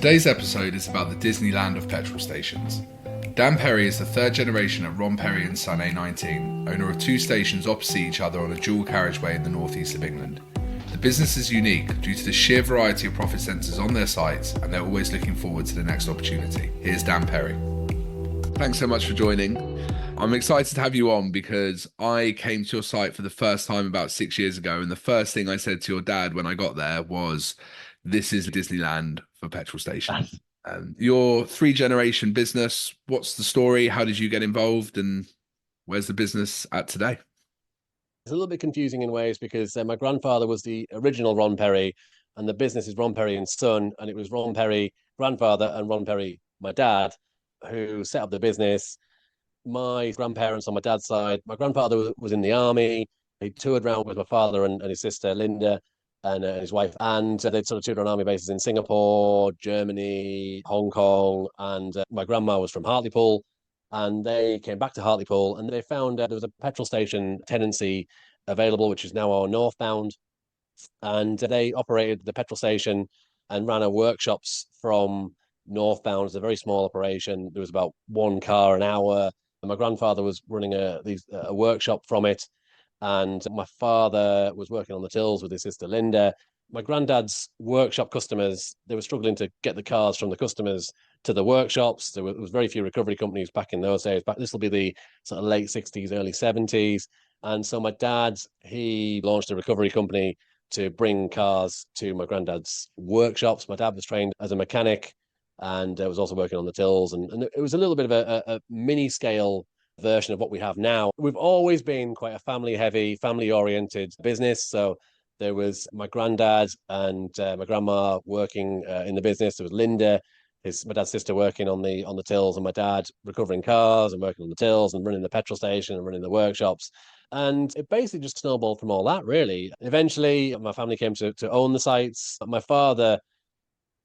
Today's episode is about the Disneyland of petrol stations. Dan Perry is the third generation of Ron Perry and Son A19, owner of two stations opposite each other on a dual carriageway in the northeast of England. The business is unique due to the sheer variety of profit centres on their sites, and they're always looking forward to the next opportunity. Here's Dan Perry. Thanks so much for joining. I'm excited to have you on because I came to your site for the first time about 6 years ago, and the first thing I said to your dad when I got there was, "This is Disneyland for petrol stations." Your three-generation business, what's the story? How did you get involved, and where's the business at today? It's a little bit confusing in ways because my grandfather was the original Ron Perry, and the business is Ron Perry and Son, and it was Ron Perry, grandfather, and Ron Perry, my dad, who set up the business. My grandparents on my dad's side, my grandfather was in the army. He toured around with my father and his sister Linda and his wife, and they'd sort of toured around army bases in Singapore, Germany, Hong Kong, and my grandma was from Hartlepool, and they came back to Hartlepool and they found there was a petrol station tenancy available, which is now our northbound, and they operated the petrol station and ran our workshops from northbound. It's a very small operation. There was about one car an hour. And my grandfather was running a workshop from it, and my father was working on the tills with his sister Linda. My granddad's workshop customers, they were struggling to get the cars from the customers to the workshops. There was very few recovery companies back in those days. This will be the sort of late 60s, early 70s. And so my dad, he launched a recovery company to bring cars to my granddad's workshops. My dad was trained as a mechanic and was also working on the tills. And it was a little bit of a mini scale version of what we have now. We've always been quite a family heavy, family oriented business. So there was my granddad and my grandma working in the business. There was Linda, my dad's sister, working on the tills, and my dad recovering cars and working on the tills and running the petrol station and running the workshops. And it basically just snowballed from all that, really. Eventually, my family came to own the sites. My father,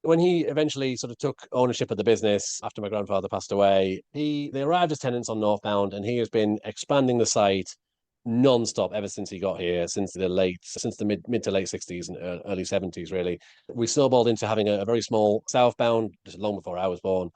when he eventually sort of took ownership of the business after my grandfather passed away, they arrived as tenants on northbound, and he has been expanding the site non-stop ever since he got here, since the mid to late 60s and early 70s, really. We snowballed into having a very small southbound just long before I was born.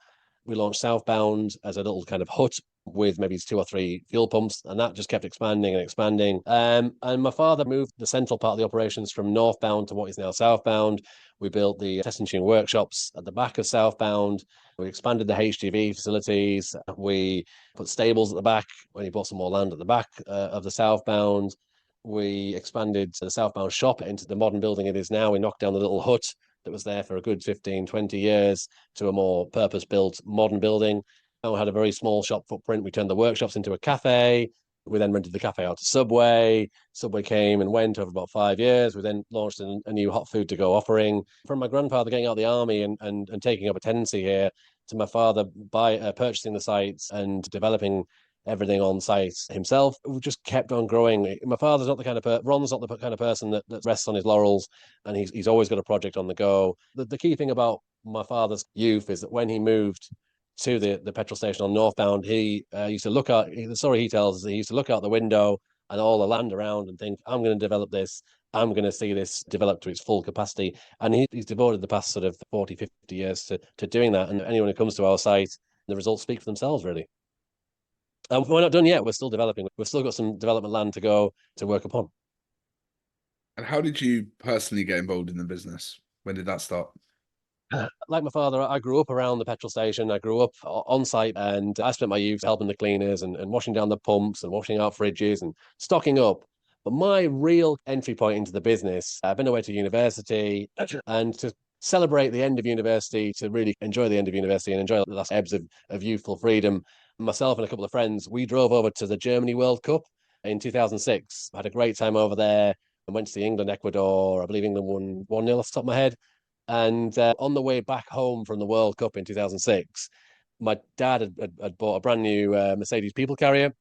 We launched southbound as a little kind of hut with maybe 2 or 3 fuel pumps, and that just kept expanding and expanding. And my father moved the central part of the operations from northbound to what is now southbound. We built the test and tune workshops at the back of southbound. We expanded the HGV facilities. We put stables at the back when he bought some more land at the back of the southbound. We expanded the southbound shop into the modern building it is now. We knocked down the little hut that was there for a good 15, 20 years to a more purpose-built modern building. And we had a very small shop footprint. We turned the workshops into a cafe. We then rented the cafe out to Subway. Subway came and went over about 5 years. We then launched a new hot food to go offering. From my grandfather getting out of the army and taking up a tenancy here, to my father purchasing the sites and developing everything on site himself, we just kept on growing. My father's not the kind of Ron's not the kind of person that rests on his laurels, and he's always got a project on the go. The key thing about my father's youth is that when he moved to the petrol station on northbound, he used to look out. The story he tells is that he used to look out the window and all the land around and think, "I'm going to develop this. I'm going to see this develop to its full capacity." And he's devoted the past sort of 40, 50 years to doing that. And anyone who comes to our site, the results speak for themselves, really. And we're not done yet. We're still developing. We've still got some development land to go to work upon. And how did you personally get involved in the business? When did that start? Like my father, I grew up around the petrol station. I grew up on site, and I spent my youth helping the cleaners and washing down the pumps and washing out fridges and stocking up. But my real entry point into the business, I've been away to university, and to celebrate the end of university, to really enjoy the end of university and enjoy the last ebbs of youthful freedom, myself and a couple of friends, we drove over to the Germany World Cup in 2006. Had a great time over there and went to see England, Ecuador. I believe England won 1-0 off the top of my head. And on the way back home from the World Cup in 2006, my dad had bought a brand new Mercedes people carrier,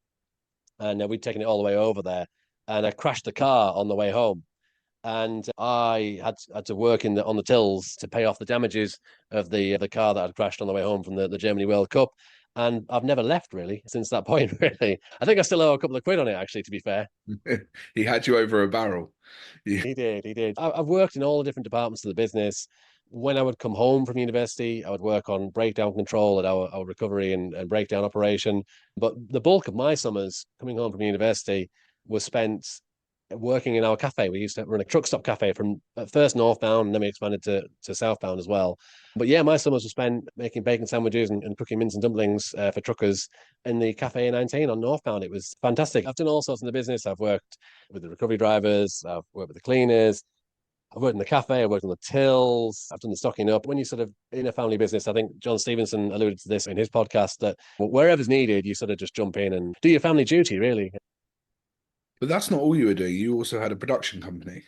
and we'd taken it all the way over there. And I crashed the car on the way home. And I had to work on the tills to pay off the damages of the car that had crashed on the way home from the Germany World Cup. And I've never left really since that point, really. I think I still owe a couple of quid on it, actually, to be fair. He had you over a barrel. He did. I've worked in all the different departments of the business. when I would come home from university, I would work on breakdown control at our recovery and breakdown operation. But the bulk of my summers coming home from university was spent working in our cafe. We used to run a truck stop cafe from at first northbound, and then we expanded to southbound as well. But yeah, my summers were spent making bacon sandwiches and cooking mince and dumplings for truckers in the Cafe 19 on northbound. It was fantastic. I've done all sorts in the business. I've worked with the recovery drivers, I've worked with the cleaners, I've worked in the cafe, I've worked on the tills, I've done the stocking up. When you sort of in a family business, I think John Stevenson alluded to this in his podcast that wherever's needed, you sort of just jump in and do your family duty, really. But that's not all you were doing. You also had a production company.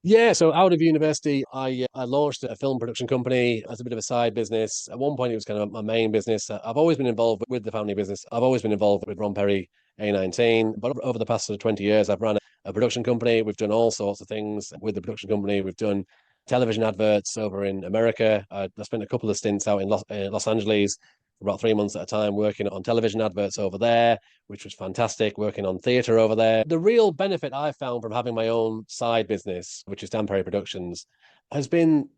Yeah, so out of university, I launched a film production company as a bit of a side business. At one point, it was kind of my main business. I've always been involved with the family business. I've always been involved with Ron Perry A19, but over the past sort of 20 years, I've run a production company. We've done all sorts of things with the production company. We've done television adverts over in America. I spent a couple of stints out in Los Angeles for about 3 months at a time working on television adverts over there, which was fantastic, working on theatre over there. The real benefit I found from having my own side business, which is Dan Perry Productions, has been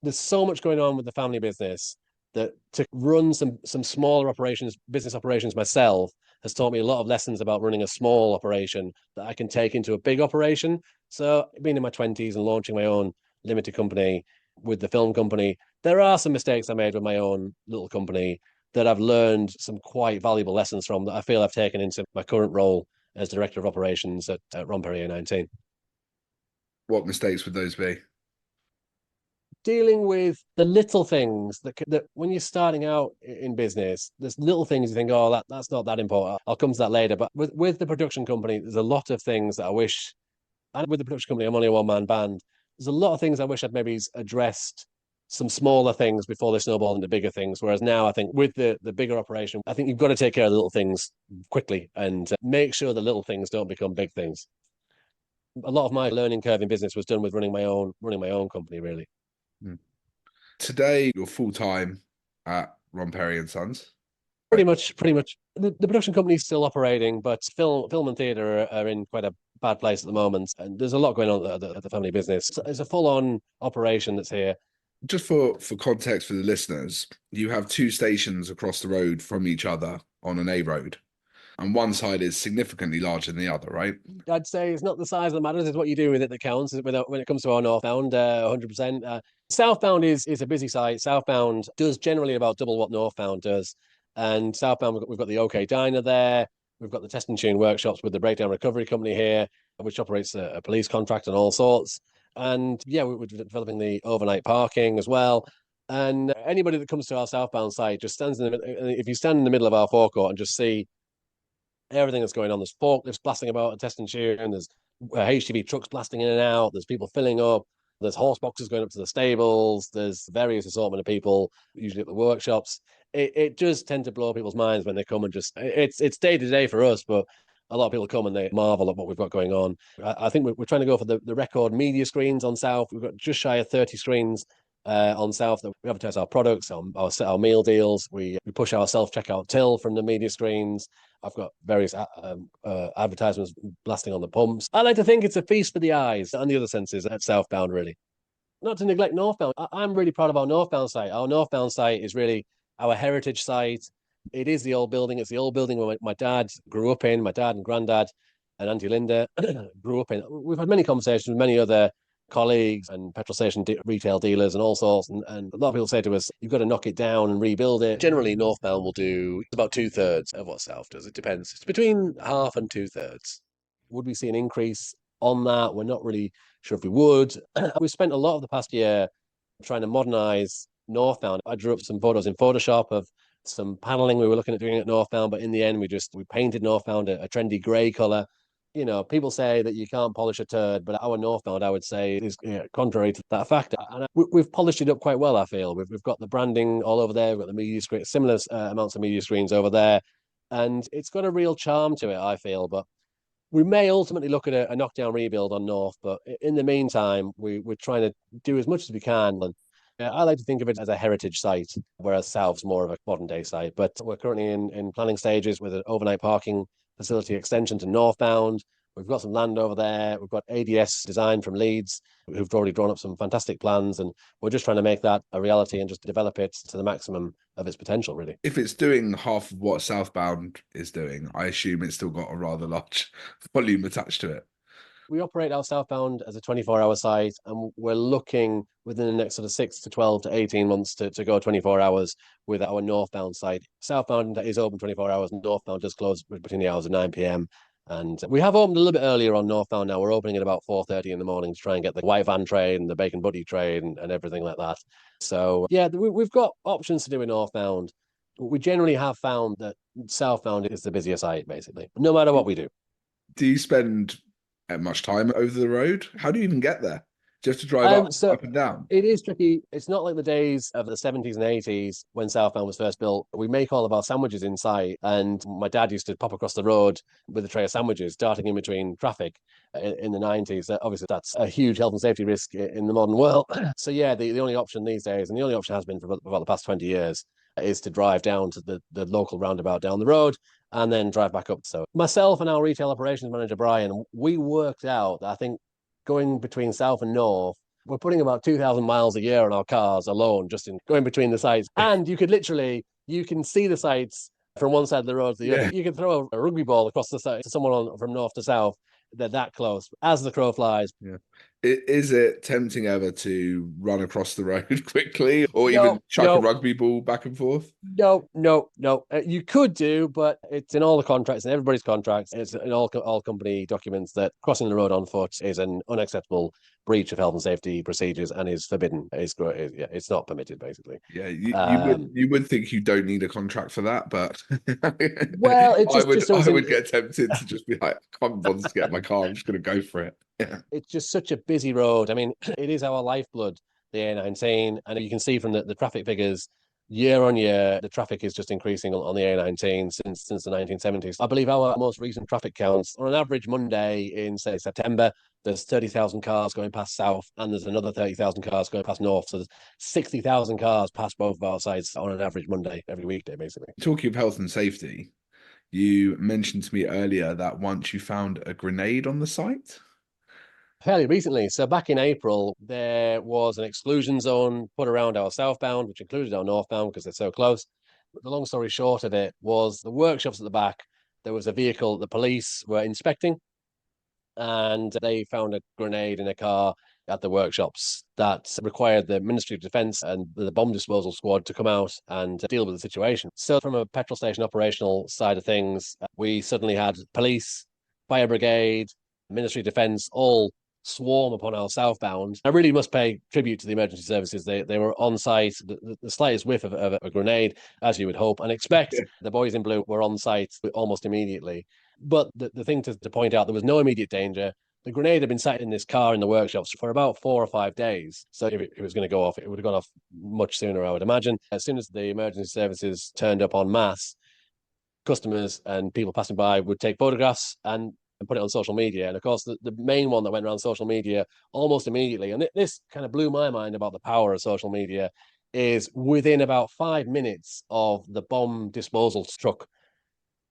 there's so much going on with the family business that to run some smaller operations, business operations myself, has taught me a lot of lessons about running a small operation that I can take into a big operation. So being in my 20s and launching my own limited company with the film company, there are some mistakes I made with my own little company that I've learned some quite valuable lessons from that I feel I've taken into my current role as director of operations at Ron Perrier 19. What mistakes would those be? Dealing with the little things that when you're starting out in business, there's little things you think, oh, that's not that important. I'll come to that later. But with the production company, there's a lot of things that I wish, and with the production company, I'm only a one-man band. There's a lot of things I wish I'd maybe addressed some smaller things before they snowball into bigger things. Whereas now I think with the bigger operation, I think you've got to take care of the little things quickly and make sure the little things don't become big things. A lot of my learning curve in business was done with running my own company, really. Hmm. Today, you're full time at Ron Perry and Sons. Pretty much. The production company is still operating, but film and theatre are in quite a bad place at the moment, and there's a lot going on at the family business. It's a full on operation that's here. Just for context for the listeners, you have two stations across the road from each other on an A road, and one side is significantly larger than the other, right? I'd say it's not the size that matters; it's what you do with it that counts. When it comes to our northbound, 100%. Southbound is a busy site. Southbound does generally about double what northbound does, and southbound we've got the OK Diner there. We've got the test and tune workshops with the breakdown recovery company here, which operates a police contract and all sorts. And yeah, we're developing the overnight parking as well. And anybody that comes to our southbound site just stands in the, if you stand in the middle of our forecourt and just see everything that's going on, there's forklifts blasting about a test and tune, and there's HGV trucks blasting in and out, there's people filling up, there's horse boxes going up to the stables, there's various assortment of people, usually at the workshops. It does tend to blow people's minds when they come and just it's day to day for us, but a lot of people come and they marvel at what we've got going on. I think we're trying to go for the record media screens on South. We've got just shy of 30 screens on South that we advertise our products, our meal deals. We push our self checkout till from the media screens. I've got various advertisements blasting on the pumps. I like to think it's a feast for the eyes and the other senses at Southbound, really. Not to neglect Northbound. I'm really proud of our Northbound site. Our Northbound site is really our heritage site. It is the old building. It's the old building where my dad grew up in, my dad and granddad and Auntie Linda grew up in. We've had many conversations with many other colleagues and petrol station retail dealers and all sorts. And a lot of people say to us, you've got to knock it down and rebuild it. Generally, Northbound will do about 2/3 of what South does. It depends. It's between half and 2/3. Would we see an increase on that? We're not really sure if we would. We spent a lot of the past year trying to modernize Northbound. I drew up some photos in Photoshop of some paneling we were looking at doing at Northbound, but in the end, we painted Northbound a trendy grey color. You know, people say that you can't polish a turd, but our Northbound, I would say, is contrary to that fact. And we've polished it up quite well, I feel. We've got the branding all over there. We've got the media screen, similar amounts of media screens over there. And it's got a real charm to it, I feel. But we may ultimately look at a knockdown rebuild on North. But in the meantime, we're trying to do as much as we can. And I like to think of it as a heritage site, whereas South's more of a modern day site. But we're currently in planning stages with an overnight parking facility extension to Northbound. We've got some land over there. We've got ADS Design from Leeds, who've already drawn up some fantastic plans, and we're just trying to make that a reality and just develop it to the maximum of its potential, really. If it's doing half of what Southbound is doing, I assume it's still got a rather large volume attached to it. We operate our Southbound as a 24-hour site, and we're looking within the next sort of 6 to 12 to 18 months to go 24 hours with our northbound site. Southbound is open 24 hours, and northbound does close between the hours of 9 p.m. And we have opened a little bit earlier on northbound now. We're opening at about 4:30 in the morning to try and get the white van train, the bacon buddy train, and everything like that. So, yeah, we've got options to do in northbound. We generally have found that southbound is the busier site, basically, no matter what we do. Do you spend much time over the road? How do you even get there? Do you have to drive up and down? It is tricky. It's not like the days of the 70s and 80s when Southbound was first built. We make all of our sandwiches inside, and my dad used to pop across the road with a tray of sandwiches, darting in between traffic in the 90s. Obviously, that's a huge health and safety risk in the modern world. So, yeah, the only option these days, and the only option has been for about the past 20 years, is to drive down to the local roundabout down the road and then drive back up. So myself and our retail operations manager, Brian, we worked out that I think going between south and north, we're putting about 2,000 miles a year on our cars alone, just in going between the sites. And you can see the sites from one side of the road to the other. You can throw a rugby ball across the site to someone from north to south. They're that close as the crow flies. Yeah. Is it tempting ever to run across the road quickly or even chuck a rugby ball back and forth? No. You could do, but it's in all the contracts and everybody's contracts. It's in all company documents that crossing the road on foot is an unacceptable breach of health and safety procedures and is forbidden. It's not permitted, basically. Yeah, you would think you don't need a contract for that, but well, I would get tempted to just be like, I can't bother to get my car. I'm just going to go for it. Yeah. It's just such a busy road. I mean, it is our lifeblood, the A19, and you can see from the traffic figures year on year, the traffic is just increasing on the A19 since the 1970s. I believe our most recent traffic counts on an average Monday in, say, September, there's 30,000 cars going past south, and there's another 30,000 cars going past north. So there's 60,000 cars past both of our sites on an average Monday, every weekday, basically. Talking of health and safety, you mentioned to me earlier that once you found a grenade on the site. Fairly recently. So back in April, there was an exclusion zone put around our southbound, which included our northbound because they're so close. But the long story short of it was the workshops at the back. There was a vehicle the police were inspecting, and they found a grenade in a car at the workshops that required the Ministry of Defence and the bomb disposal squad to come out and deal with the situation. So from a petrol station operational side of things, we suddenly had police, fire brigade, Ministry of Defence all swarm upon our southbound. I really must pay tribute to the emergency services. They were on site, the slightest whiff of a grenade, as you would hope and expect. Yeah. The boys in blue were on site almost immediately. But the thing to point out, there was no immediate danger. The grenade had been sat in this car in the workshops for about 4 or 5 days. So if it was going to go off, it would have gone off much sooner, I would imagine. As soon as the emergency services turned up en masse, customers and people passing by would take photographs and put it on social media. And of course, the main one that went around social media almost immediately, and this kind of blew my mind about the power of social media, is within about 5 minutes of the bomb disposal truck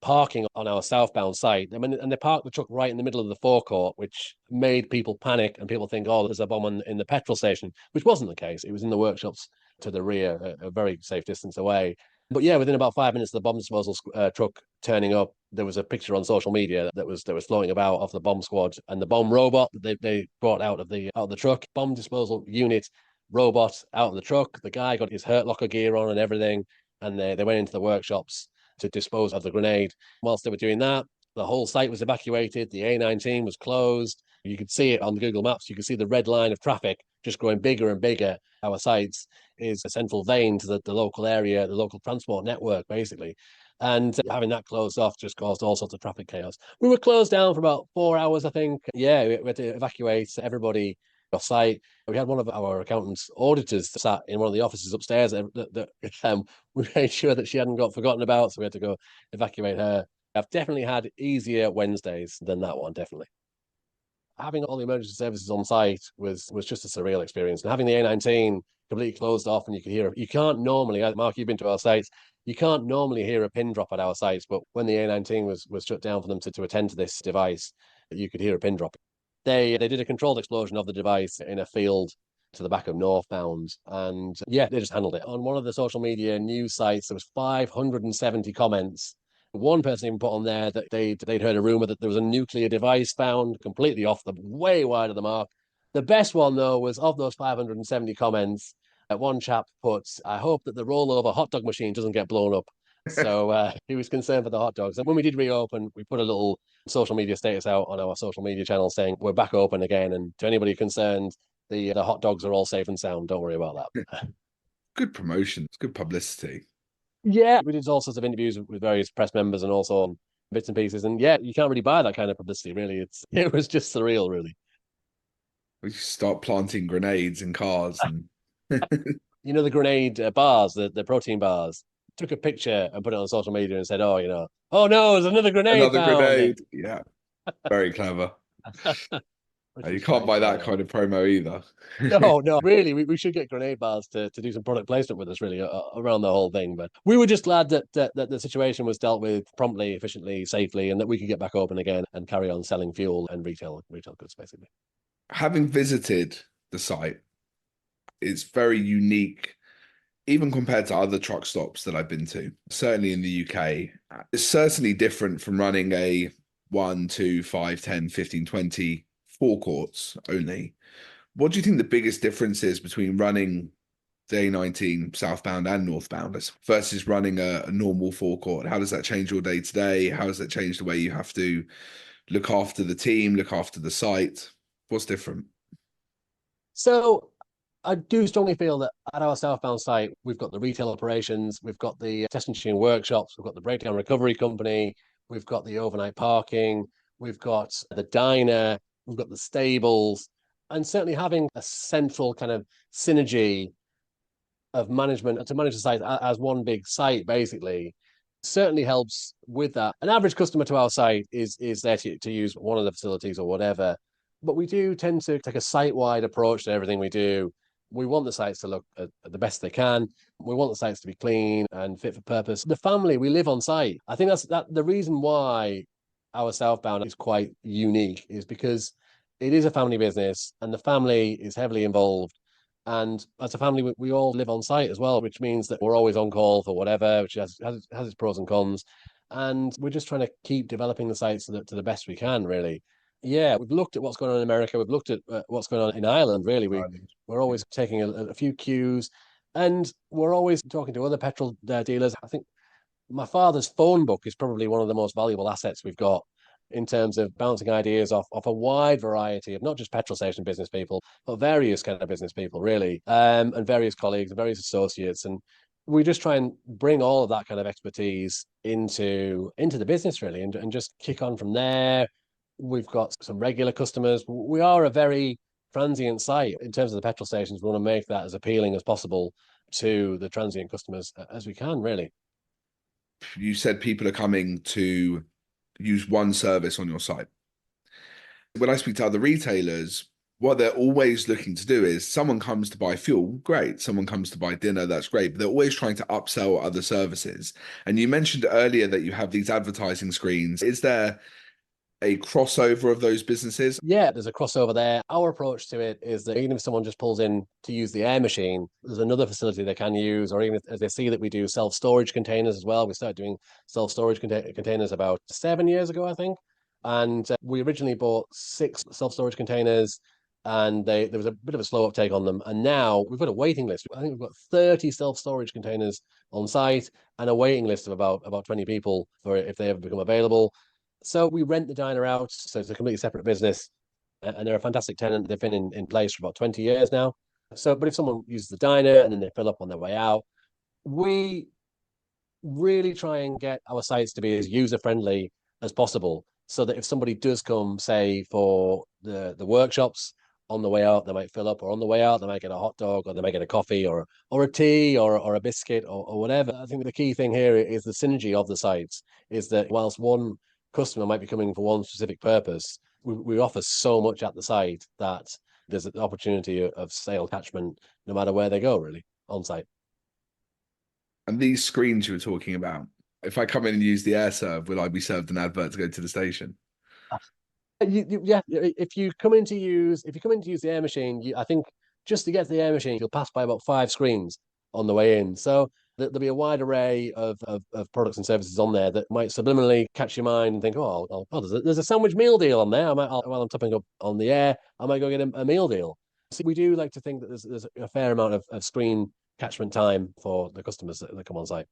parking on our southbound site. I mean, and they parked the truck right in the middle of the forecourt, which made people panic and people think, oh, there's a bomb in the petrol station, which wasn't the case. It was in the workshops to the rear, a very safe distance away. But yeah, within about 5 minutes of the bomb disposal truck turning up, there was a picture on social media that was floating about of the bomb squad and the bomb robot that they brought out of the truck. Bomb disposal unit robot out of the truck. The guy got his hurt locker gear on and everything, and they went into the workshops to dispose of the grenade. Whilst they were doing that, the whole site was evacuated. The A19 was closed. You could see it on the Google Maps. You could see the red line of traffic just growing bigger and bigger. Our sites is a central vein to the local area, the local transport network, basically. And having that closed off just caused all sorts of traffic chaos. We were closed down for about 4 hours, I think. Yeah, we had to evacuate everybody off site. We had one of our accountants auditors sat in one of the offices upstairs we made sure that she hadn't got forgotten about, so we had to go evacuate her. I've definitely had easier Wednesdays than that one, definitely. Having all the emergency services on site was just a surreal experience. And having the A19 completely closed off, and you can't normally, Mark, you've been to our sites, you can't normally hear a pin drop at our sites, but when the A19 was shut down for them to attend to this device, you could hear a pin drop. They did a controlled explosion of the device in a field to the back of northbound, and yeah, they just handled it. On one of the social media news sites, there was 570 comments. One person even put on there that they'd heard a rumor that there was a nuclear device found, completely off the way wide of the mark. The best one though was, of those 570 comments, one chap put, "I hope that the rollover hot dog machine doesn't get blown up." So he was concerned for the hot dogs. And when we did reopen, we put a little social media status out on our social media channel saying we're back open again. And to anybody concerned, the hot dogs are all safe and sound. Don't worry about that. Good promotion. It's good publicity. Yeah, we did all sorts of interviews with various press members and also bits and pieces. And yeah, you can't really buy that kind of publicity, really. It was just surreal, really. We start planting grenades in cars and You know, the grenade bars, the protein bars. Took a picture and put it on social media and said, "Oh, oh no, there's another grenade another found." grenade. Yeah, very clever. Which You was can't quite buy that kind of promo either. no, really, we should get grenade bars to do some product placement with us, really, around the whole thing. But we were just glad that the situation was dealt with promptly, efficiently, safely, and that we could get back open again and carry on selling fuel and retail goods, basically. Having visited the site, it's very unique, even compared to other truck stops that I've been to, certainly in the UK. It's certainly different from running a 1, 2, 5, 10, 15, 20 forecourts only. What do you think the biggest difference is between running the A19 southbound and northbound versus running a normal forecourt? How does that change your day to day? How does that change the way you have to look after the team, look after the site? What's different? So I do strongly feel that at our southbound site, we've got the retail operations, we've got the test machine workshops, we've got the breakdown recovery company, we've got the overnight parking, we've got the diner, we've got the stables, and certainly having a central kind of synergy of management to manage the site as one big site, basically, certainly helps with that. An average customer to our site is there to use one of the facilities or whatever, but we do tend to take a site-wide approach to everything we do. We want the sites to look at the best they can. We want the sites to be clean and fit for purpose. The family, we live on site. I think that's the reason why our southbound is quite unique, is because it is a family business and the family is heavily involved. And as a family, we all live on site as well, which means that we're always on call for whatever, which has its pros and cons. And we're just trying to keep developing the sites to the best we can, really. Yeah, we've looked at what's going on in America. We've looked at what's going on in Ireland, really. We're always taking a few cues, and we're always talking to other petrol dealers. I think my father's phone book is probably one of the most valuable assets we've got in terms of bouncing ideas off a wide variety of not just petrol station business people, but various kind of business people, really, and various colleagues and various associates. And we just try and bring all of that kind of expertise into the business, really, and just kick on from there. We've got some regular customers. We are a very transient site in terms of the petrol stations. We want to make that as appealing as possible to the transient customers as we can, really. You said people are coming to use one service on your site. When I speak to other retailers, what they're always looking to do is someone comes to buy fuel, great. Someone comes to buy dinner, that's great. But they're always trying to upsell other services. And you mentioned earlier that you have these advertising screens. Is there a crossover of those businesses? Yeah, there's a crossover there. Our approach to it is that even if someone just pulls in to use the air machine, there's another facility they can use, or even if they see that we do self-storage containers as well. We started doing self-storage containers about 7 years ago, I think. And we originally bought 6 self-storage containers, and there was a bit of a slow uptake on them. And now we've got a waiting list. I think we've got 30 self-storage containers on site and a waiting list of about 20 people for if they ever become available. So we rent the diner out. So it's a completely separate business. And they're a fantastic tenant. They've been in place for about 20 years now. So, but if someone uses the diner and then they fill up on their way out, we really try and get our sites to be as user-friendly as possible. So that if somebody does come, say, for the workshops, on the way out, they might fill up, or on the way out, they might get a hot dog, or they might get a coffee, or a tea, or a biscuit, or whatever. I think the key thing here is the synergy of the sites, is that whilst one customer might be coming for one specific purpose, we offer so much at the site that there's an opportunity of sale catchment no matter where they go, really, on site. And these screens you were talking about, if I come in and use the air serve, will I be served an advert to go to the station? Yeah, if you come in to use the air machine, I think just to get to the air machine, you'll pass by about five screens on the way in. So there'll be a wide array of products and services on there that might subliminally catch your mind and think, there's a sandwich meal deal on there. While I'm topping up on the air, I might go get a meal deal. So we do like to think that there's a fair amount of screen catchment time for the customers that come on site.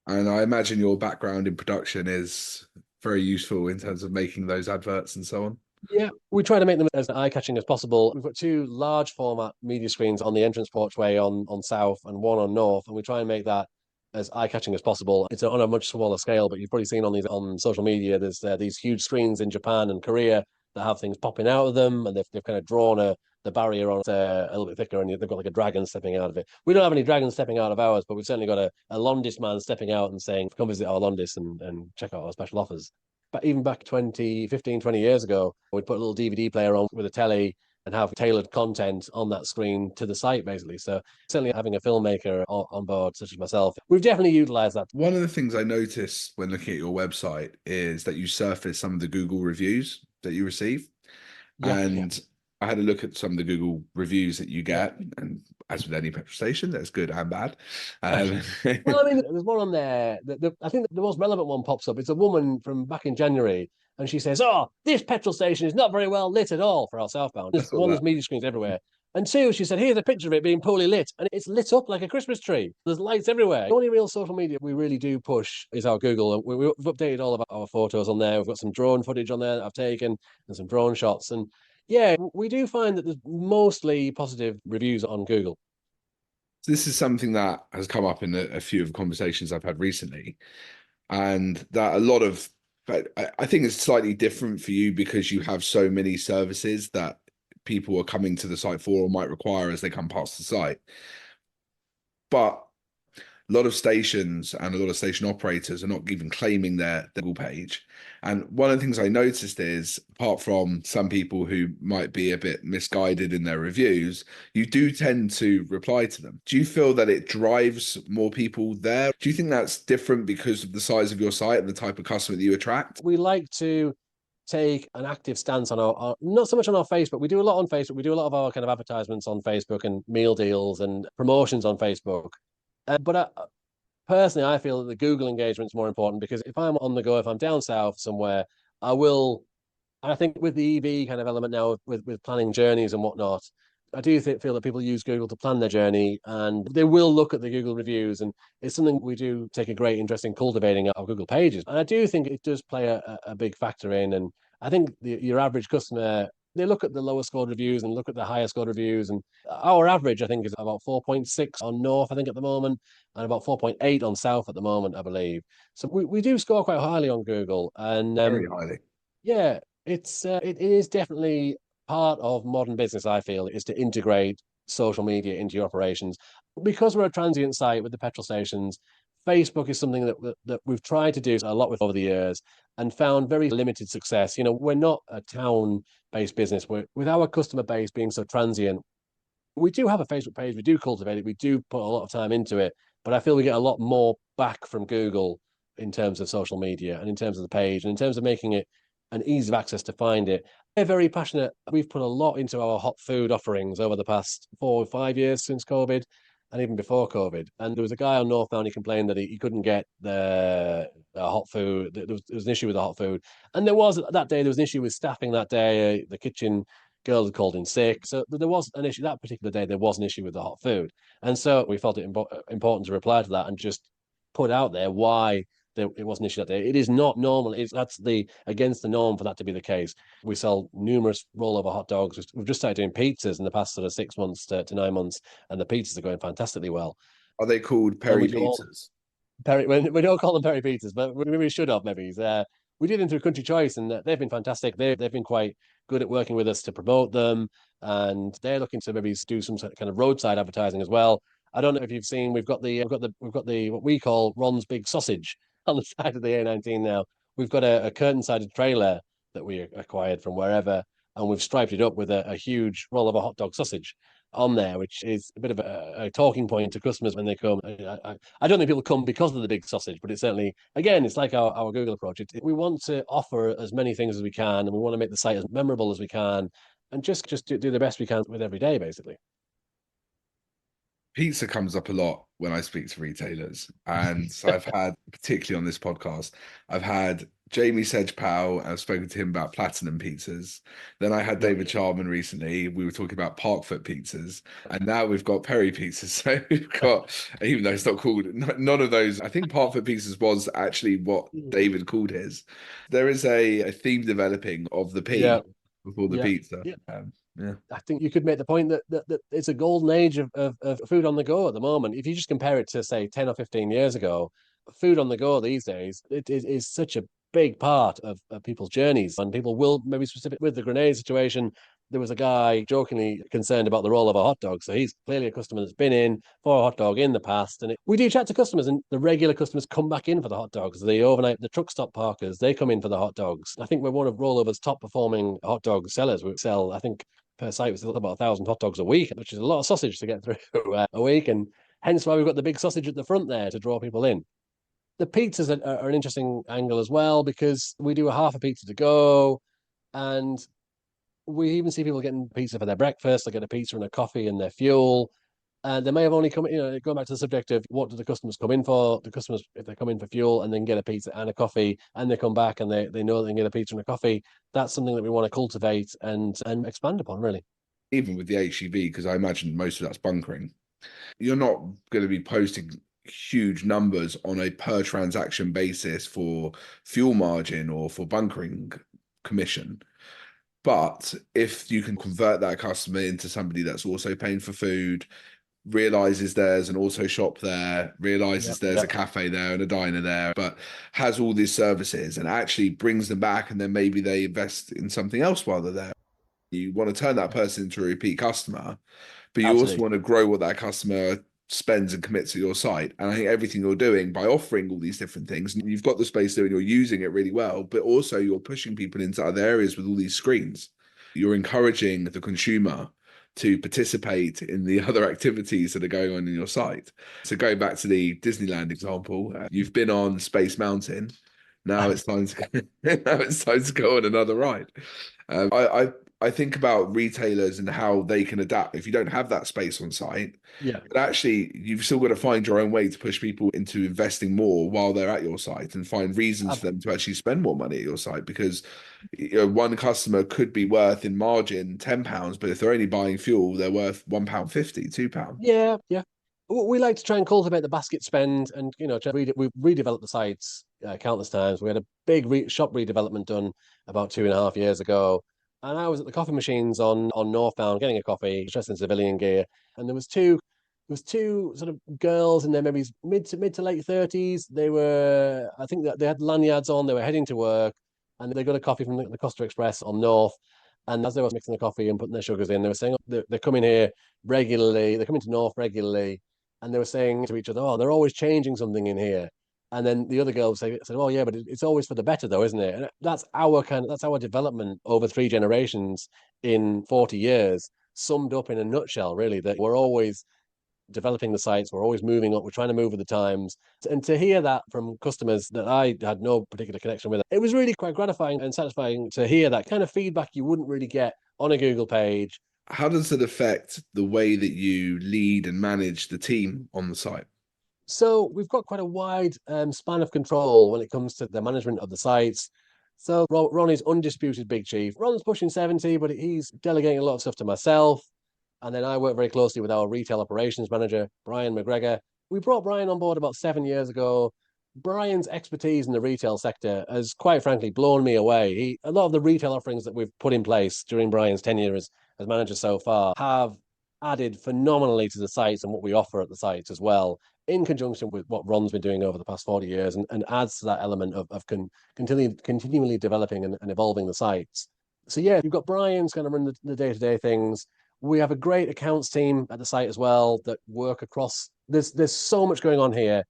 And I imagine your background in production is very useful in terms of making those adverts and so on. Yeah, we try to make them as eye-catching as possible. We've got two large format media screens on the entrance porchway on south and one on north, and we try and make that as eye-catching as possible. It's on a much smaller scale, but you've probably seen on social media. There's these huge screens in Japan and Korea that have things popping out of them, and they've kind of drawn the barrier on a little bit thicker, and they've got like a dragon stepping out of it. We don't have any dragons stepping out of ours, but we've certainly got a Londis man stepping out and saying, "Come visit our Londis and check out our special offers." But even back 20 years ago, we'd put a little DVD player on with a telly and have tailored content on that screen to the site, basically. So certainly having a filmmaker on board, such as myself, we've definitely utilized that. One of the things I noticed when looking at your website is that you surface some of the Google reviews that you receive. Yeah, And I had a look at some of the Google reviews that you get, and as with any petrol station, there's good and bad. Well, I mean, there's one on there. I think the most relevant one pops up. It's a woman from back in January, and she says, "Oh, this petrol station is not very well lit at all for our southbound. I saw There's that. media screens everywhere. And two, she said, here's a picture of it being poorly lit, and it's lit up like a Christmas tree. There's lights everywhere. The only real social media we really do push is our Google. We've updated all of our photos on there. We've got some drone footage on there that I've taken and some drone shots. And yeah, we do find that there's mostly positive reviews on Google. This is something that has come up in a few of the conversations I've had recently, and that a lot of, but I think it's slightly different for you because you have so many services that people are coming to the site for or might require as they come past the site. But a lot of stations and a lot of station operators are not even claiming their Google page. And one of the things I noticed is, apart from some people who might be a bit misguided in their reviews, you do tend to reply to them. Do you feel that it drives more people there? Do you think that's different because of the size of your site and the type of customer that you attract? We like to take an active stance on not so much on our Facebook. We do a lot on Facebook. We do a lot of our kind of advertisements on Facebook and meal deals and promotions on Facebook. But personally, I feel that the Google engagement is more important because if I'm on the go, if I'm down south somewhere, I will. And I think with the EV kind of element now, with planning journeys and whatnot, I do feel that people use Google to plan their journey and they will look at the Google reviews. And it's something we do take a great interest in cultivating our Google pages. And I do think it does play a big factor in. And I think your average customer, they look at the lower scored reviews and look at the higher scored reviews. And our average, I think, is about 4.6 on North, I think, at the moment, and about 4.8 on South at the moment, I believe. So we do score quite highly on Google. And Very highly. yeah, it is definitely part of modern business, I feel, is to integrate social media into your operations. Because we're a transient site with the petrol stations, Facebook is something that we've tried to do a lot with over the years and found very limited success. You know, we're not a town-based business. With our customer base being so transient, we do have a Facebook page, we do cultivate it, we do put a lot of time into it, but I feel we get a lot more back from Google in terms of social media and in terms of the page and in terms of making it an ease of access to find it. We're very passionate. We've put a lot into our hot food offerings over the past 4 or 5 years since COVID and even before COVID. And there was a guy on Northbound, he complained that he couldn't get the hot food. There was an issue with the hot food. And there was an issue with staffing that day. The kitchen girl had called in sick. So there was an issue that particular day. There was an issue with the hot food. And so we felt it important to reply to that and just put out there why it was an issue that day. It is not normal. That's against the norm for that to be the case. We sell numerous rollover hot dogs. We've just started doing pizzas in the past sort of 6 months to 9 months, and the pizzas are going fantastically well. Are they called And Peri pizzas? we don't call them Peri pizzas, but we should have maybe. We did them through Country Choice, and they've been fantastic. They've been quite good at working with us to promote them, and they're looking to maybe do some kind of roadside advertising as well. I don't know if you've seen. We've got the what we call Ron's Big Sausage on the side of the A19 now. We've got a curtain-sided trailer that we acquired from wherever, and we've striped it up with a huge roll of a hot dog sausage. on there, which is a bit of a talking point to customers when they come. I don't think people come because of the big sausage, but it's certainly, again, it's like our Google approach. We want to offer as many things as we can, and we want to make the site as memorable as we can, and just do the best we can with every day, basically. Pizza comes up a lot when I speak to retailers. And so I've had, particularly on this podcast, I've had Jamie Sedge Powell, and I've spoken to him about platinum pizzas. Then I had Yeah. David Charman recently. We were talking about Parkfoot pizzas. And now we've got Perry pizzas. So we've got, even though it's not called, none of those, I think Parkfoot pizzas was actually what David called his. There is a theme developing of the Yeah. P before the Yeah. pizza. Yeah. Yeah. I think you could make the point that it's a golden age of food on the go at the moment. If you just compare it to, say, 10 or 15 years ago, food on the go these days, it is such a big part of people's journeys. And people will, maybe specific with the grenade situation, there was a guy jokingly concerned about the role of a hot dog. So he's clearly a customer that's been in for a hot dog in the past. And we do chat to customers, and the regular customers come back in for the hot dogs. The overnight, the truck stop parkers, they come in for the hot dogs. I think we're one of Rollover's top performing hot dog sellers. We sell, I think, per site was about 1,000 hot dogs a week, which is a lot of sausage to get through a week, and hence why we've got the big sausage at the front there to draw people in. The pizzas are an interesting angle as well, because we do a half a pizza to go, and we even see people getting pizza for their breakfast. They get a pizza and a coffee and their fuel. And they may have only come, going back to the subject of what do the customers come in for? The customers, if they come in for fuel and then get a pizza and a coffee, and they come back and they know they can get a pizza and a coffee, that's something that we want to cultivate and expand upon, really. Even with the HEV, because I imagine most of that's bunkering, you're not going to be posting huge numbers on a per transaction basis for fuel margin or for bunkering commission. But if you can convert that customer into somebody that's also paying for food, realizes there's an auto shop there, realizes there's a cafe there and a diner there, but has all these services and actually brings them back, and then maybe they invest in something else while they're there. You want to turn that person into a repeat customer, but you also Absolutely. want to grow what that customer spends and commits to your site. And I think everything you're doing by offering all these different things, and you've got the space there and you're using it really well, but also you're pushing people into other areas with all these screens. You're encouraging the consumer to participate in the other activities that are going on in your site. So going back to the Disneyland example, you've been on Space Mountain. Now it's time to now it's time to go on another ride. I think about retailers and how they can adapt. If you don't have that space on site, Yeah. but actually you've still got to find your own way to push people into investing more while they're at your site, and find reasons for them to actually spend more money at your site, because one customer could be worth in margin £10, but if they're only buying fuel, they're worth £1.50, £2. Yeah, yeah. We like to try and cultivate the basket spend, and we've redeveloped the sites countless times. We had a big shop redevelopment done about 2.5 years ago, and I was at the coffee machines on Northbound getting a coffee, dressed in civilian gear, and there was two sort of girls in their maybe mid to late 30s. They were, I think that they had lanyards on. They were heading to work, and they got a coffee from the Costa Express on North. And as they were mixing the coffee and putting their sugars in, they were saying, oh, they're coming here regularly. They're coming to North regularly, and they were saying to each other, "Oh, they're always changing something in here." And then the other girl said, "Oh, yeah, but it's always for the better, though, isn't it?" And that's our development over 3 generations in 40 years, summed up in a nutshell, really. That we're always developing the sites, we're always moving up, we're trying to move with the times. And to hear that from customers that I had no particular connection with, it was really quite gratifying and satisfying to hear that kind of feedback you wouldn't really get on a Google page. How does it affect the way that you lead and manage the team on the site? So we've got quite a wide span of control when it comes to the management of the sites. So Ron is undisputed big chief. Ron's pushing 70, but he's delegating a lot of stuff to myself. And then I work very closely with our retail operations manager, Brian McGregor. We brought Brian on board about 7 years ago. Brian's expertise in the retail sector has quite frankly blown me away. A lot of the retail offerings that we've put in place during Brian's tenure as manager so far have added phenomenally to the sites and what we offer at the sites as well, in conjunction with what Ron's been doing over the past 40 years, and adds to that element of continually developing and evolving the sites. So yeah, you've got Brian's going to run the day-to-day things. We have a great accounts team at the site as well that work across. There's so much going on here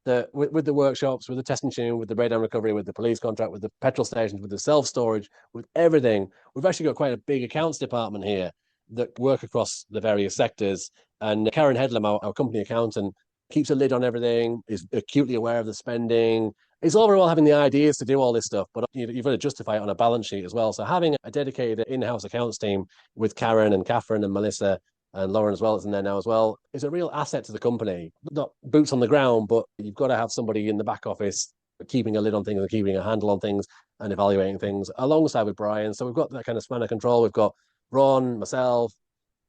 that with the workshops, with the test and tune, with the breakdown recovery, with the police contract, with the petrol stations, with the self storage, with everything. We've actually got quite a big accounts department here that work across the various sectors. And Karen Headlam, our company accountant, keeps a lid on everything, is acutely aware of the spending. It's all very well having the ideas to do all this stuff, but you've got to justify it on a balance sheet as well. So having a dedicated in-house accounts team with Karen and Catherine and Melissa and Lauren as well is in there now as well is a real asset to the company. Not boots on the ground, but you've got to have somebody in the back office keeping a lid on things and keeping a handle on things and evaluating things alongside with Brian. So we've got that kind of span of control. We've got Ron, myself,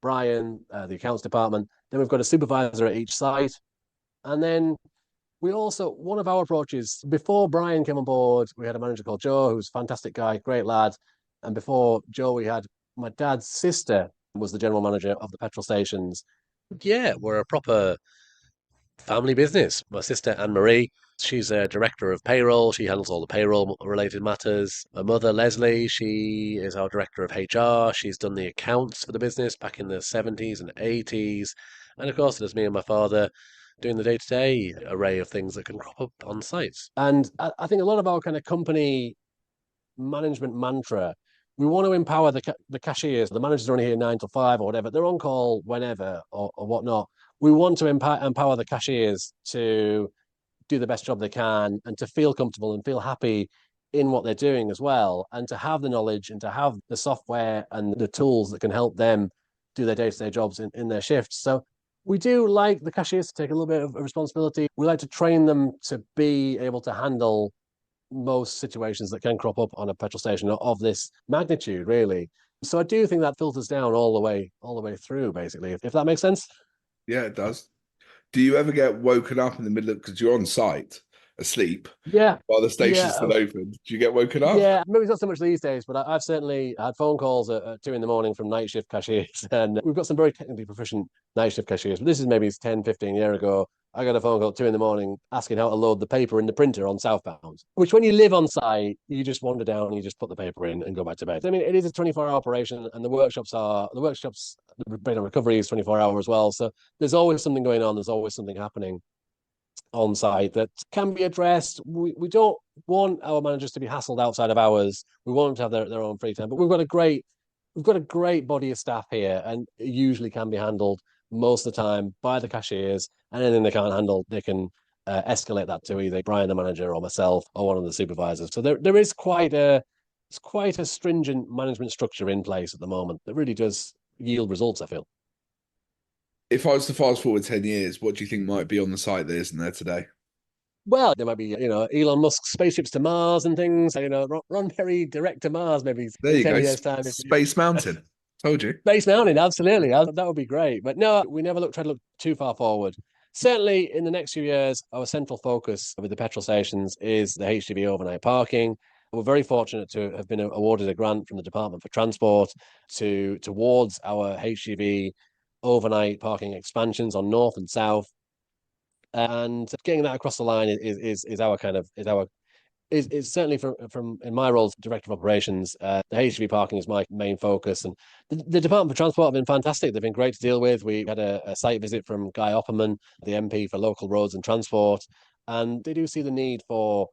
Brian, the accounts department. Then we've got a supervisor at each site. And then we also, one of our approaches, before Brian came on board, we had a manager called Joe, who's a fantastic guy, great lad. And before Joe, we had my dad's sister was the general manager of the petrol stations. Yeah, we're a proper family business. My sister, Anne Marie, she's a director of payroll. She handles all the payroll related matters. My mother, Leslie, she is our director of HR. She's done the accounts for the business back in the 70s and 80s. And of course, there's me and my father doing the day-to-day array of things that can crop up on sites. And I think a lot of our kind of company management mantra, we want to empower the cashiers. The managers are only here 9 to 5 or whatever. They're on call whenever or whatnot. We want to empower the cashiers to do the best job they can and to feel comfortable and feel happy in what they're doing as well, and to have the knowledge and to have the software and the tools that can help them do their day-to-day jobs in their shifts. So we do like the cashiers to take a little bit of responsibility. We like to train them to be able to handle most situations that can crop up on a petrol station of this magnitude, really. So I do think that filters down all the way through, basically, if that makes sense. Yeah, it does. Do you ever get woken up in the middle of, because you're on site asleep Yeah, while the station's yeah, still open? Do you get woken up? yeah. Maybe it's not so much these days, but I've certainly had phone calls at 2 in the morning from night shift cashiers, and we've got some very technically proficient night shift cashiers. But this is maybe 10, 15 years ago. I got a phone call at 2 in the morning asking how to load the paper in the printer on southbound, which when you live on site, you just wander down and you just put the paper in and go back to bed. I mean, it is a 24-hour operation, and the workshops, the rate of recovery is 24 hours as well. So there's always something going on. There's always something happening on site that can be addressed. We don't want our managers to be hassled outside of hours. We want them to have their own free time. But we've got a great body of staff here, and it usually can be handled most of the time by the cashiers. And anything they can't handle, they can escalate that to either Brian, the manager, or myself, or one of the supervisors. So there is quite a stringent management structure in place at the moment that really does yield results, I feel. If I was to fast forward 10 years, what do you think might be on the site that isn't there today? Well, there might be, Elon Musk's spaceships to Mars and things. Ron Perry direct to Mars, maybe There in you 10 go. years' time. Space Mountain. Told you. Space Mountain, absolutely. That would be great. But no, we never try to look too far forward. Certainly, in the next few years, our central focus with the petrol stations is the HGV overnight parking. We're very fortunate to have been awarded a grant from the Department for Transport towards our HGV overnight parking expansions on north and south. And getting that across the line is our kind of is certainly from in my role as director of operations. The HGV parking is my main focus, and the Department for Transport have been fantastic. They've been great to deal with. We had a site visit from Guy Opperman, the MP for Local Roads and Transport, and they do see the need for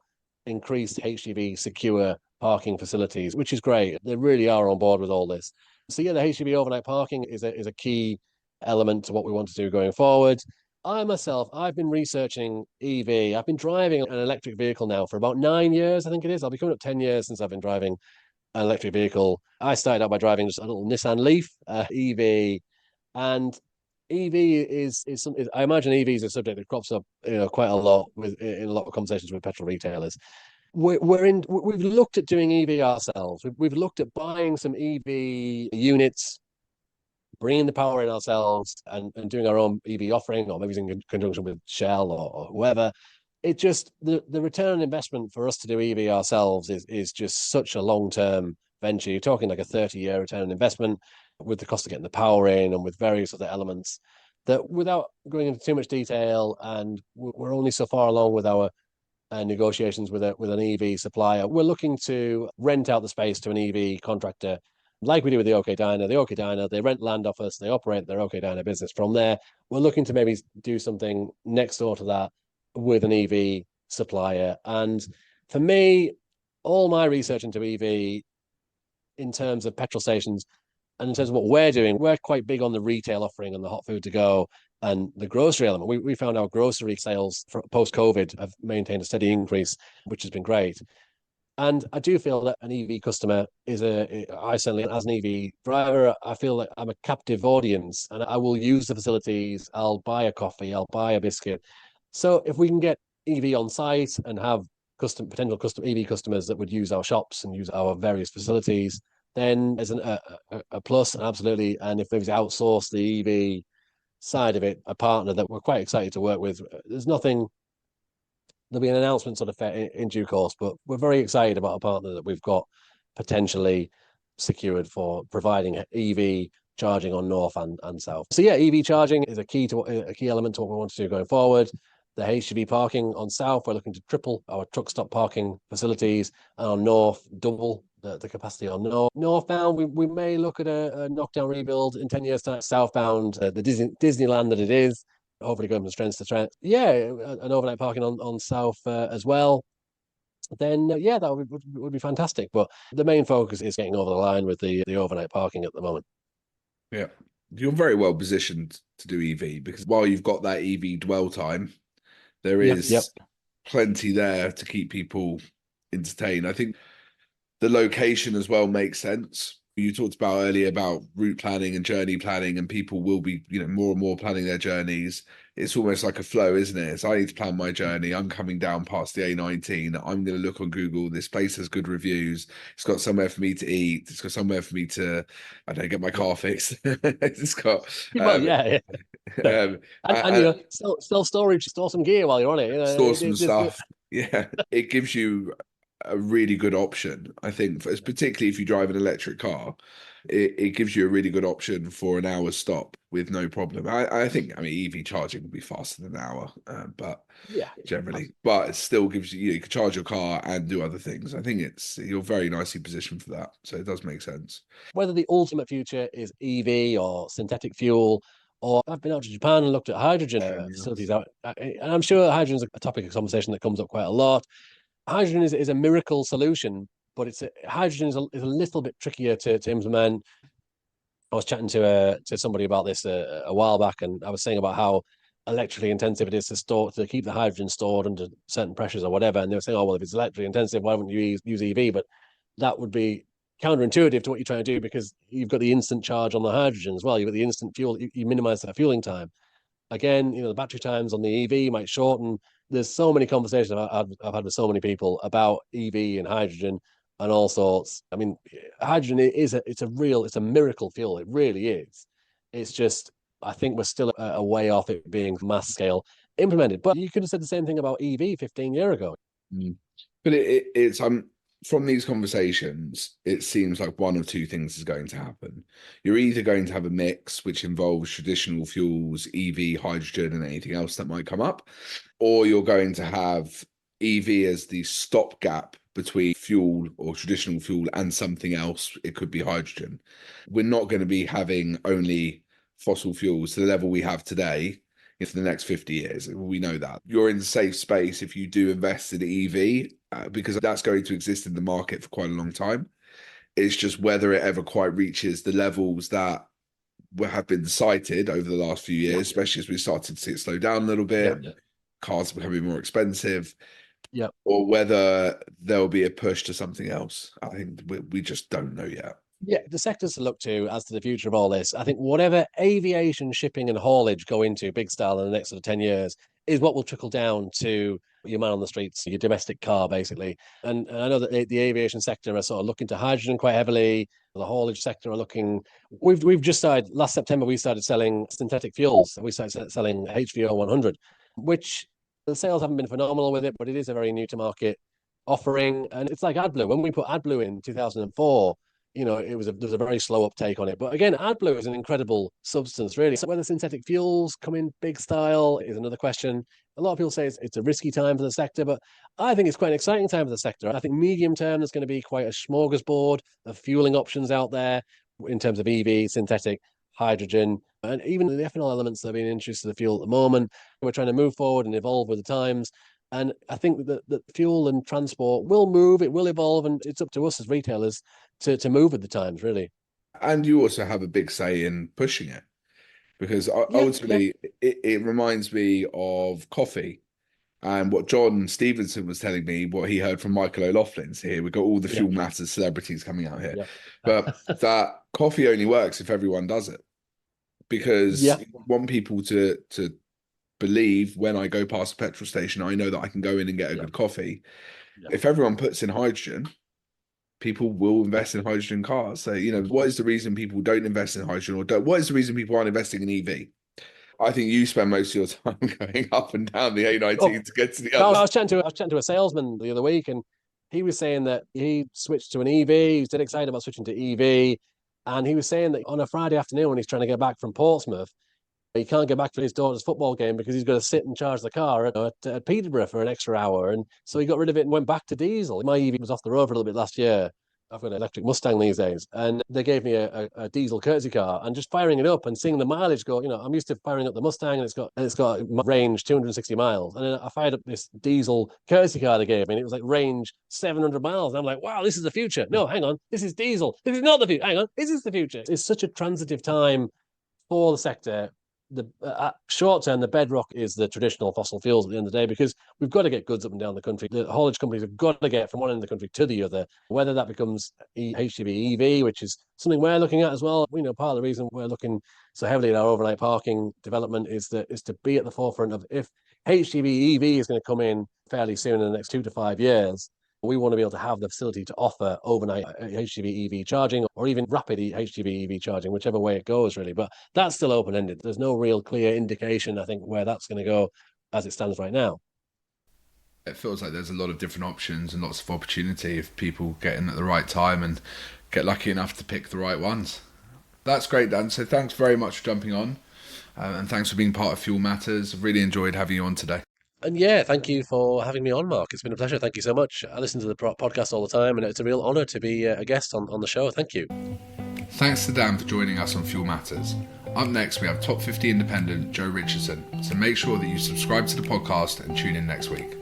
increased HGV secure parking facilities, which is great. They really are on board with all this. So yeah, the HGV overnight parking is a key element to what we want to do going forward. I've been researching EV. I've been driving an electric vehicle now for about 9 years, I think it is. I'll be coming up 10 years since I've been driving an electric vehicle. I started out by driving just a little Nissan Leaf EV, and EV I imagine EV is a subject that crops up, quite a lot in a lot of conversations with petrol retailers. We've looked at doing EV ourselves. We've looked at buying some EV units, bringing the power in ourselves and doing our own EV offering, or maybe in conjunction with Shell or whoever. It just the return on investment for us to do EV ourselves is just such a long-term venture. You're talking like a 30-year return on investment with the cost of getting the power in and with various other elements that, without going into too much detail, and we're only so far along with our negotiations with an EV supplier. We're looking to rent out the space to an EV contractor, like we do with the OK Diner. The OK Diner, they rent land off us, they operate their OK Diner business from there. We're looking to maybe do something next door to that with an EV supplier. And for me, all my research into EV in terms of petrol stations And in terms of what we're doing, we're quite big on the retail offering and the hot food to go and the grocery element. We found our grocery sales post COVID have maintained a steady increase, which has been great. And I do feel that an EV customer I certainly, as an EV driver, I feel like I'm a captive audience and I will use the facilities. I'll buy a coffee, I'll buy a biscuit. So if we can get EV on site and have potential custom EV customers that would use our shops and use our various facilities, then there's a plus, absolutely. And if we've outsourced the EV side of it, a partner that we're quite excited to work with, there'll be an announcement sort of in due course, but we're very excited about a partner that we've got potentially secured for providing EV charging on north and south. So yeah, EV charging is a key element to what we want to do going forward. The HGV parking on south, we're looking to triple our truck stop parking facilities, and on north, double the capacity on north. Northbound, we may look at a knockdown rebuild in 10 years' time. Southbound, the Disneyland that it is, hopefully going from strength to strength. Yeah, an overnight parking on south as well. Then yeah, that would be fantastic. But the main focus is getting over the line with the overnight parking at the moment. Yeah, you're very well positioned to do EV because while you've got that EV dwell time, there is plenty there to keep people entertained. I think the location as well makes sense. You talked about earlier about route planning and journey planning, and people will be, more and more planning their journeys. It's almost like a flow, isn't it? So I need to plan my journey. I'm coming down past the A19. I'm going to look on Google. This place has good reviews. It's got somewhere for me to eat. It's got somewhere for me to, I don't know, get my car fixed. It's got, well, yeah. And self-storage, store some gear while you're on it. Store some stuff. Yeah, it gives you a really good option, I think, particularly if you drive an electric car. It gives you a really good option for an hour stop with no problem. I think, EV charging will be faster than an hour, but yeah, generally, but it still gives you can charge your car and do other things. I think you're very nicely positioned for that, so it does make sense. Whether the ultimate future is EV or synthetic fuel, or I've been out to Japan and looked at hydrogen facilities out, and I'm sure hydrogen is a topic of conversation that comes up quite a lot. Hydrogen is a miracle solution, but hydrogen is a little bit trickier to implement. I was chatting to somebody about this a while back, and I was saying about how electrically intensive it is to keep the hydrogen stored under certain pressures or whatever. And they were saying, oh, well, if it's electrically intensive, why wouldn't you use EV? But that would be counterintuitive to what you're trying to do because you've got the instant charge on the hydrogen as well. You've got the instant fuel. You minimize that fueling time. Again, the battery times on the EV might shorten. There's so many conversations I've had with so many people about EV and hydrogen and all sorts. Hydrogen it's a miracle fuel. It really is. It's just, I think we're still a way off it being mass scale implemented. But you could have said the same thing about EV 15 years ago. But it's from these conversations, it seems like one of two things is going to happen. You're either going to have a mix, which involves traditional fuels, EV, hydrogen, and anything else that might come up, or you're going to have EV as the stopgap between fuel or traditional fuel and something else. It could be hydrogen. We're not going to be having only fossil fuels to the level we have today for the next 50 years. We know that. You're in safe space if you do invest in EV because that's going to exist in the market for quite a long time. It's just whether it ever quite reaches the levels that have been cited over the last few years, especially as we started to see it slow down a little bit. Cars are becoming more expensive. Or whether there'll be a push to something else. I think we just don't know yet. Yeah, the sectors to look to as to the future of all this. I think whatever aviation, shipping, and haulage go into big style in the next sort of 10 years is what will trickle down to your man on the streets, your domestic car, basically. And I know that the aviation sector are sort of looking to hydrogen quite heavily. The haulage sector are looking. We've just started last September. We started selling synthetic fuels. We started selling HVO 100, which the sales haven't been phenomenal with it, but it is a very new to market offering. And it's like AdBlue. When we put AdBlue in 2004. There's a very slow uptake on it. But again, AdBlue is an incredible substance, really. So whether synthetic fuels come in big style is another question. A lot of people say it's a risky time for the sector, but I think it's quite an exciting time for the sector. I think medium term, there's going to be quite a smorgasbord of fueling options out there in terms of EV, synthetic, hydrogen, and even the ethanol elements that are being introduced to the fuel at the moment. We're trying to move forward and evolve with the times. And I think that fuel and transport will move, it will evolve, and it's up to us as retailers to move with the times, really. And you also have a big say in pushing it, because Yeah, yeah, ultimately it reminds me of coffee and what John Stevenson was telling me, what he heard from Michael O'Loughlin's here. We've got all the yeah, Fuel Matters celebrities coming out here. yeah. But that coffee only works if everyone does it, because Yeah, you want people to believe when I go past a petrol station, I know that I can go in and get a yeah, good coffee. yeah, If everyone puts in hydrogen, people will invest in hydrogen cars. So, what is the reason people don't invest in hydrogen, or don't? What is the reason people aren't investing in EV? I think you spend most of your time going up and down the Oh, A19 to get to the no, others. I was chatting to a salesman the other week, and he was saying that he switched to an EV. He was dead excited about switching to EV, and he was saying that on a Friday afternoon when he's trying to get back from Portsmouth, he can't get back for his daughter's football game because he's got to sit and charge the car at Peterborough for an extra hour. And so he got rid of it and went back to diesel. My EV was off the road for a little bit last year. I've got an electric Mustang these days. And they gave me a diesel courtesy car, and just firing it up and seeing the mileage go, I'm used to firing up the Mustang, and it's got range 260 miles. And then I fired up this diesel courtesy car they gave me, and it was like range 700 miles. And I'm like, wow, this is the future. No, hang on. This is diesel. This is not the future. Hang on. This is the future. It's such a transitive time for the sector. The short term, the bedrock is the traditional fossil fuels at the end of the day, because we've got to get goods up and down the country. The haulage companies have got to get from one end of the country to the other, whether that becomes HGV EV, which is something we're looking at as well. Part of the reason we're looking so heavily at our overnight parking development is to be at the forefront of, if HGV EV is going to come in fairly soon in the next 2 to 5 years, we want to be able to have the facility to offer overnight HGV EV charging, or even rapid HGV EV charging, whichever way it goes, really. But that's still open ended. There's no real clear indication, I think, where that's going to go as it stands right now. It feels like there's a lot of different options and lots of opportunity if people get in at the right time and get lucky enough to pick the right ones. That's great, Dan. So thanks very much for jumping on, and thanks for being part of Fuel Matters. I've really enjoyed having you on today. And yeah, thank you for having me on, Mark. It's been a pleasure. Thank you so much. I listen to the podcast all the time, and it's a real honour to be a guest on the show. Thank you. Thanks to Dan for joining us on Fuel Matters. Up next, we have Top 50 Independent Joe Richardson. So make sure that you subscribe to the podcast and tune in next week.